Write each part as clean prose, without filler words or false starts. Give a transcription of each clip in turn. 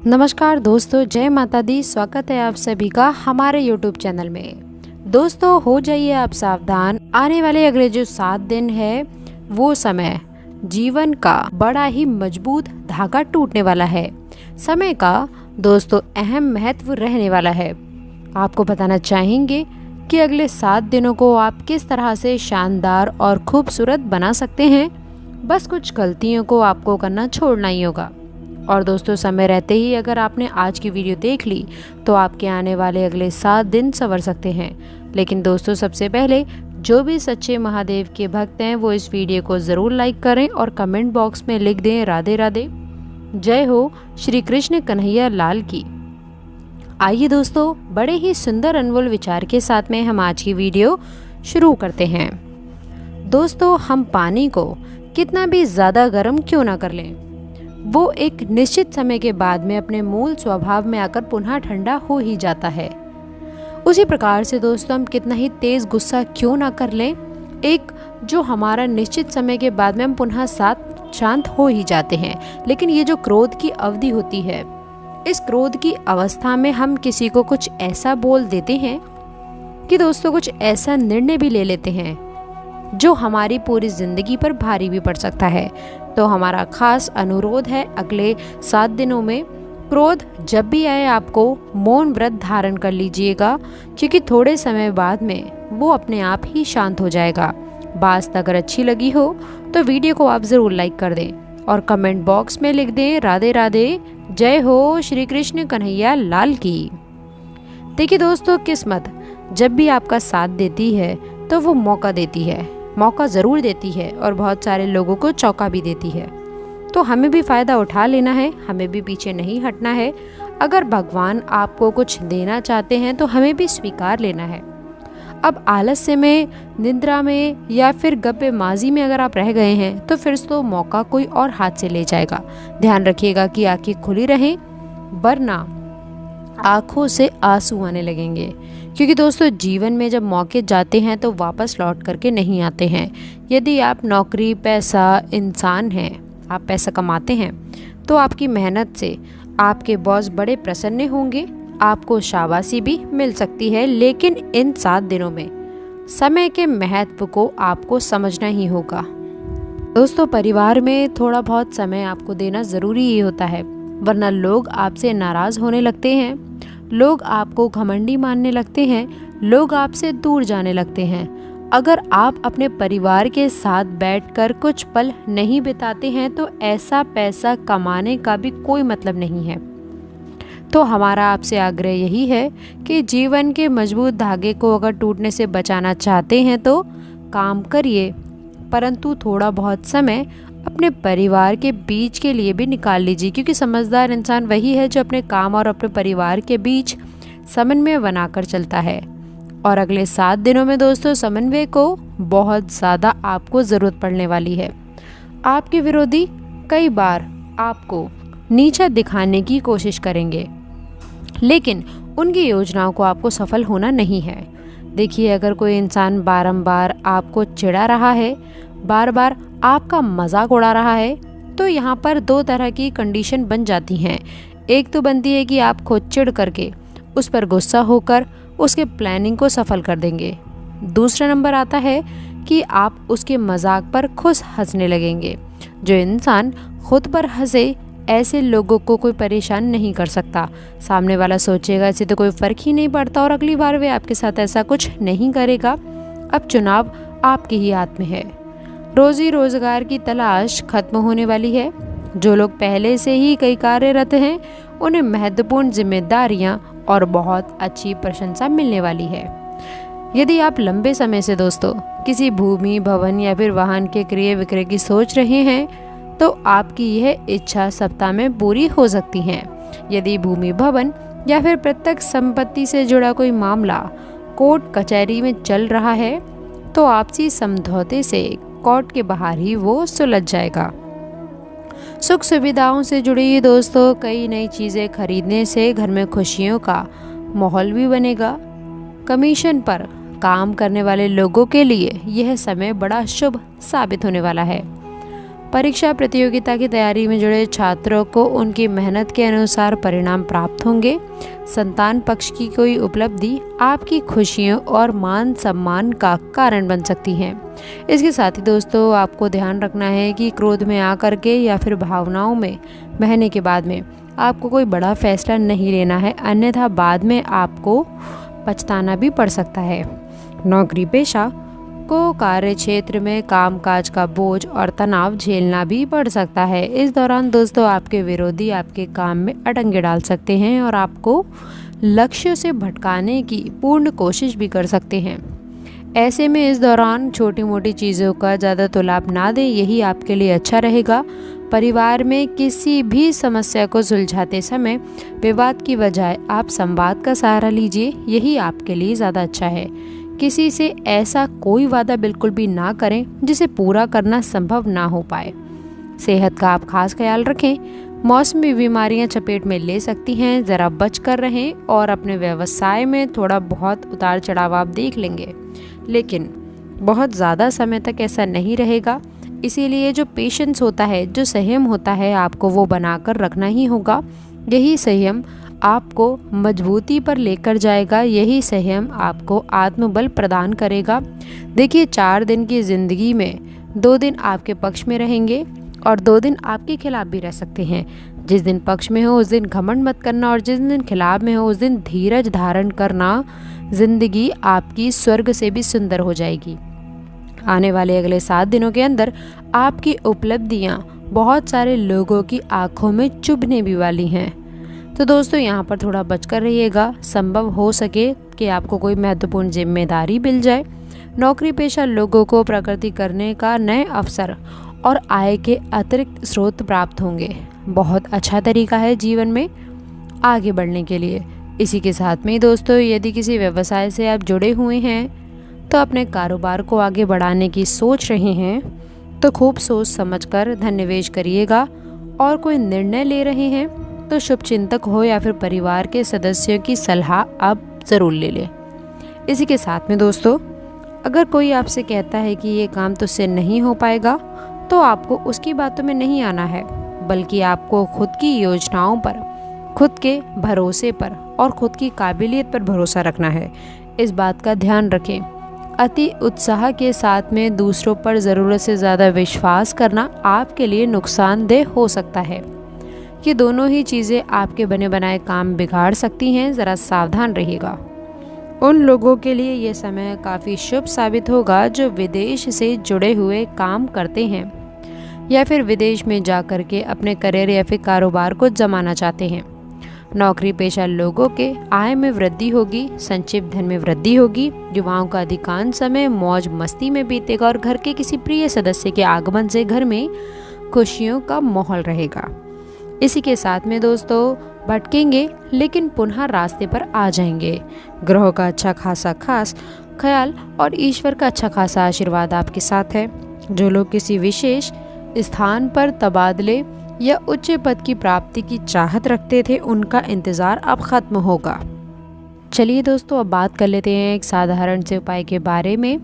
नमस्कार दोस्तों, जय माता दी। स्वागत है आप सभी का हमारे YouTube चैनल में। दोस्तों हो जाइए आप सावधान, आने वाले अगले जो 7 दिन है वो समय जीवन का बड़ा ही मजबूत धागा टूटने वाला है। समय का दोस्तों अहम महत्व रहने वाला है। आपको बताना चाहेंगे कि अगले 7 दिनों को आप किस तरह से शानदार और खूबसूरत बना सकते हैं। बस कुछ गलतियों को आपको करना छोड़ना ही होगा। और दोस्तों समय रहते ही अगर आपने आज की वीडियो देख ली तो आपके आने वाले अगले 7 दिन संवर सकते हैं। लेकिन दोस्तों सबसे पहले जो भी सच्चे महादेव के भक्त हैं वो इस वीडियो को ज़रूर लाइक करें और कमेंट बॉक्स में लिख दें राधे राधे, जय हो श्री कृष्ण कन्हैया लाल की। आइए दोस्तों बड़े ही सुंदर अनमोल विचार के साथ में हम आज की वीडियो शुरू करते हैं। दोस्तों हम पानी को कितना भी ज़्यादा गर्म क्यों ना कर लें, वो एक निश्चित समय के बाद में अपने मूल स्वभाव में आकर पुनः ठंडा हो ही जाता है। उसी प्रकार से दोस्तों हम कितना ही तेज गुस्सा क्यों ना कर लें, एक जो हमारा निश्चित समय के बाद में हम पुनः साथ शांत हो ही जाते हैं। लेकिन ये जो क्रोध की अवधि होती है, इस क्रोध की अवस्था में हम किसी को कुछ ऐसा बोल देते हैं कि दोस्तों कुछ ऐसा निर्णय भी ले लेते हैं जो हमारी पूरी जिंदगी पर भारी भी पड़ सकता है। तो हमारा खास अनुरोध है अगले 7 दिनों में क्रोध जब भी आए आपको मौन व्रत धारण कर लीजिएगा, क्योंकि थोड़े समय बाद में वो अपने आप ही शांत हो जाएगा। बात अगर अच्छी लगी हो तो वीडियो को आप ज़रूर लाइक कर दें और कमेंट बॉक्स में लिख दें राधे राधे, जय हो श्री कृष्ण कन्हैया लाल की। देखिए दोस्तों किस्मत जब भी आपका साथ देती है तो वो मौका देती है, मौका ज़रूर देती है और बहुत सारे लोगों को चौंका भी देती है। तो हमें भी फ़ायदा उठा लेना है, हमें भी पीछे नहीं हटना है। अगर भगवान आपको कुछ देना चाहते हैं तो हमें भी स्वीकार लेना है। अब आलस्य में, निद्रा में या फिर गप्पेमाजी में अगर आप रह गए हैं तो फिर तो मौका कोई और हाथ से ले जाएगा। ध्यान रखिएगा कि आंखें खुली रहें, वरना आँखों से आंसू आने लगेंगे। क्योंकि दोस्तों जीवन में जब मौके जाते हैं तो वापस लौट करके नहीं आते हैं। यदि आप नौकरी पैसा इंसान हैं, आप पैसा कमाते हैं तो आपकी मेहनत से आपके बॉस बड़े प्रसन्न होंगे, आपको शाबाशी भी मिल सकती है। लेकिन इन 7 दिनों में समय के महत्व को आपको समझना ही होगा। दोस्तों परिवार में थोड़ा बहुत समय आपको देना ज़रूरी ही होता है, वरना लोग आपसे नाराज़ होने लगते हैं, लोग आपको घमंडी मानने लगते हैं, लोग आपसे दूर जाने लगते हैं। अगर आप अपने परिवार के साथ बैठकर कुछ पल नहीं बिताते हैं तो ऐसा पैसा कमाने का भी कोई मतलब नहीं है। तो हमारा आपसे आग्रह यही है कि जीवन के मजबूत धागे को अगर टूटने से बचाना चाहते हैं तो काम करिए, परंतु थोड़ा बहुत समय अपने परिवार के बीच के लिए भी निकाल लीजिए। क्योंकि समझदार इंसान वही है जो अपने काम और अपने परिवार के बीच समन्वय बनाकर चलता है। और अगले 7 दिनों में दोस्तों समन्वय को बहुत ज़्यादा आपको ज़रूरत पड़ने वाली है। आपके विरोधी कई बार आपको नीचा दिखाने की कोशिश करेंगे, लेकिन उनकी योजनाओं को आपको सफल होना नहीं है। देखिए अगर कोई इंसान बारंबार आपको चिढ़ा रहा है, बार बार आपका मजाक उड़ा रहा है, तो यहाँ पर 2 तरह की कंडीशन बन जाती हैं। एक तो बनती है कि आप खुद चिढ़ करके उस पर गुस्सा होकर उसके प्लानिंग को सफल कर देंगे। दूसरा नंबर आता है कि आप उसके मजाक पर खुद हंसने लगेंगे। जो इंसान खुद पर हंसे ऐसे लोगों को कोई परेशान नहीं कर सकता। सामने वाला सोचेगा इसे तो कोई फ़र्क ही नहीं पड़ता और अगली बार वे आपके साथ ऐसा कुछ नहीं करेगा। अब चुनाव आपके ही हाथ में है। रोजी रोजगार की तलाश खत्म होने वाली है। जो लोग पहले से ही कई कार्यरत हैं उन्हें महत्वपूर्ण जिम्मेदारियां और बहुत अच्छी प्रशंसा मिलने वाली है। यदि आप लंबे समय से दोस्तों किसी भूमि, भवन या फिर वाहन के क्रय विक्रय की सोच रहे हैं तो आपकी यह इच्छा सप्ताह में पूरी हो सकती है। यदि भूमि, भवन या फिर प्रत्यक्ष संपत्ति से जुड़ा कोई मामला कोर्ट कचहरी में चल रहा है तो आपसी समझौते से कोर्ट के बाहर ही वो सुलझ जाएगा। सुख सुविधाओं से जुड़ी दोस्तों कई नई चीज़ें खरीदने से घर में खुशियों का माहौल भी बनेगा। कमीशन पर काम करने वाले लोगों के लिए यह समय बड़ा शुभ साबित होने वाला है। परीक्षा प्रतियोगिता की तैयारी में जुड़े छात्रों को उनकी मेहनत के अनुसार परिणाम प्राप्त होंगे। संतान पक्ष की कोई उपलब्धि आपकी खुशियों और मान सम्मान का कारण बन सकती है। इसके साथ ही दोस्तों आपको ध्यान रखना है कि क्रोध में आकर के या फिर भावनाओं में बहने के बाद में आपको कोई बड़ा फैसला नहीं लेना है, अन्यथा बाद में आपको पछताना भी पड़ सकता है। नौकरी पेशा को कार्य क्षेत्र में कामकाज का बोझ और तनाव झेलना भी पड़ सकता है। इस दौरान दोस्तों आपके विरोधी आपके काम में अड़ंगे डाल सकते हैं और आपको लक्ष्य से भटकाने की पूर्ण कोशिश भी कर सकते हैं। ऐसे में इस दौरान छोटी मोटी चीज़ों का ज़्यादा तो लाभ ना दें, यही आपके लिए अच्छा रहेगा। परिवार में किसी भी समस्या को सुलझाते समय विवाद की बजाय आप संवाद का सहारा लीजिए, यही आपके लिए ज़्यादा अच्छा है। किसी से ऐसा कोई वादा बिल्कुल भी ना करें जिसे पूरा करना संभव ना हो पाए। सेहत का आप खास ख्याल रखें, मौसमी बीमारियां चपेट में ले सकती हैं, ज़रा बच कर रहें और अपने व्यवसाय में थोड़ा बहुत उतार चढ़ाव आप देख लेंगे, लेकिन बहुत ज़्यादा समय तक ऐसा नहीं रहेगा। इसीलिए जो पेशेंस होता है, जो संयम होता है, आपको वो बनाकर रखना ही होगा। यही संयम आपको मजबूती पर लेकर जाएगा, यही संयम आपको आत्मबल प्रदान करेगा। देखिए 4 दिन की ज़िंदगी में 2 दिन आपके पक्ष में रहेंगे और 2 दिन आपके खिलाफ भी रह सकते हैं। जिस दिन पक्ष में हो उस दिन घमंड मत करना और जिस दिन खिलाफ में हो उस दिन धीरज धारण करना। ज़िंदगी आपकी स्वर्ग से भी सुंदर हो जाएगी। आने वाले अगले 7 दिनों के अंदर आपकी उपलब्धियां बहुत सारे लोगों की आंखों में चुभने भी वाली हैं। तो दोस्तों यहाँ पर थोड़ा बचकर रहिएगा। संभव हो सके कि आपको कोई महत्वपूर्ण जिम्मेदारी मिल जाए। नौकरी पेशा लोगों को प्रगति करने का नए अवसर और आय के अतिरिक्त स्रोत प्राप्त होंगे। बहुत अच्छा तरीका है जीवन में आगे बढ़ने के लिए। इसी के साथ में दोस्तों यदि किसी व्यवसाय से आप जुड़े हुए हैं तो अपने कारोबार को आगे बढ़ाने की सोच रहे हैं तो खूब सोच समझकर धन निवेश करिएगा। और कोई निर्णय ले रहे हैं तो शुभचिंतक हो या फिर परिवार के सदस्यों की सलाह आप ज़रूर ले लें। इसी के साथ में दोस्तों अगर कोई आपसे कहता है कि ये काम तुझसे नहीं हो पाएगा तो आपको उसकी बातों में नहीं आना है, बल्कि आपको खुद की योजनाओं पर, खुद के भरोसे पर और खुद की काबिलियत पर भरोसा रखना है। इस बात का ध्यान रखें। अति उत्साह के साथ में दूसरों पर ज़रूरत से ज़्यादा विश्वास करना आपके लिए नुकसानदेह हो सकता है। ये दोनों ही चीज़ें आपके बने बनाए काम बिगाड़ सकती हैं, ज़रा सावधान रहिएगा। उन लोगों के लिए ये समय काफ़ी शुभ साबित होगा जो विदेश से जुड़े हुए काम करते हैं या फिर विदेश में जा कर के अपने करियर या फिर कारोबार को जमाना चाहते हैं। नौकरी पेशा लोगों के आय में वृद्धि होगी, संचित धन में वृद्धि होगी। युवाओं का अधिकांश समय मौज मस्ती में बीतेगा और घर के किसी प्रिय सदस्य के आगमन से घर में खुशियों का माहौल रहेगा। इसी के साथ में दोस्तों भटकेंगे लेकिन पुनः रास्ते पर आ जाएंगे। ग्रहों का अच्छा खासा खास ख्याल और ईश्वर का अच्छा खासा आशीर्वाद आपके साथ है। जो लोग किसी विशेष स्थान पर तबादले या उच्च पद की प्राप्ति की चाहत रखते थे उनका इंतज़ार अब खत्म होगा। चलिए दोस्तों अब बात कर लेते हैं एक साधारण से उपाय के बारे में।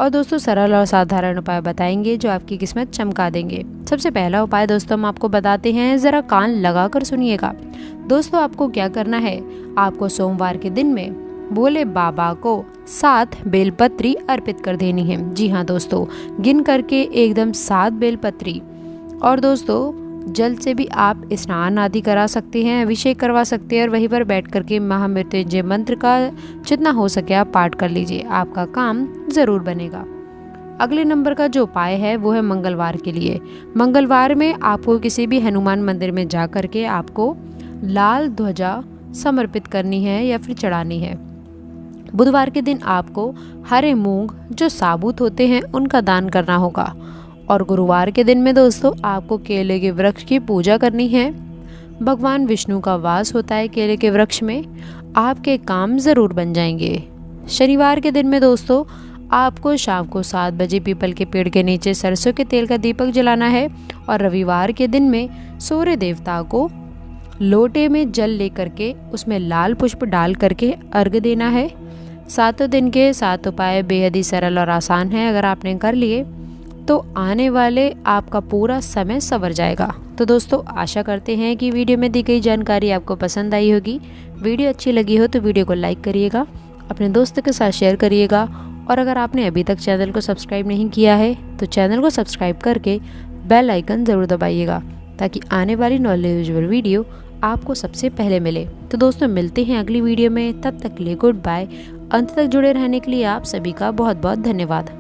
और दोस्तों सरल और साधारण उपाय बताएंगे जो आपकी किस्मत चमका देंगे। सबसे पहला उपाय दोस्तों हम आपको बताते हैं, ज़रा कान लगा कर सुनिएगा। दोस्तों आपको क्या करना है, आपको सोमवार के दिन में भोले बाबा को 7 बेलपत्री अर्पित कर देनी है। जी हाँ दोस्तों, गिन करके एकदम 7 बेलपत्री। और दोस्तों जल से भी आप स्नान आदि करा सकते हैं, अभिषेक करवा सकते हैं और वहीं पर बैठ करके महामृत्युंजय मंत्र का जितना हो सके आप पाठ कर लीजिए, आपका काम ज़रूर बनेगा। अगले नंबर का जो उपाय है वो है मंगलवार के लिए। मंगलवार में आपको किसी भी हनुमान मंदिर में जा कर के आपको लाल ध्वजा समर्पित करनी है या फिर चढ़ानी है। बुधवार के दिन आपको हरे मूंग जो साबुत होते हैं उनका दान करना होगा। और गुरुवार के दिन में दोस्तों आपको केले के वृक्ष की पूजा करनी है। भगवान विष्णु का वास होता है केले के वृक्ष में, आपके काम ज़रूर बन जाएंगे। शनिवार के दिन में दोस्तों आपको शाम को 7 बजे पीपल के पेड़ के नीचे सरसों के तेल का दीपक जलाना है। और रविवार के दिन में सूर्य देवता को लोटे में जल लेकर के उसमें लाल पुष्प डाल करके अर्घ देना है। 7 दिन के 7 उपाय बेहद ही सरल और आसान है। अगर आपने कर लिए तो आने वाले आपका पूरा समय संवर जाएगा। तो दोस्तों आशा करते हैं कि वीडियो में दी गई जानकारी आपको पसंद आई होगी। वीडियो अच्छी लगी हो तो वीडियो को लाइक करिएगा, अपने दोस्तों के साथ शेयर करिएगा और अगर आपने अभी तक चैनल को सब्सक्राइब नहीं किया है तो चैनल को सब्सक्राइब करके बेल आइकन ज़रूर दबाइएगा ताकि आने वाली नॉलेजेबल वीडियो आपको सबसे पहले मिले। तो दोस्तों मिलते हैं अगली वीडियो में, तब तक के लिए गुड बाय। अंत तक जुड़े रहने के लिए आप सभी का बहुत बहुत धन्यवाद।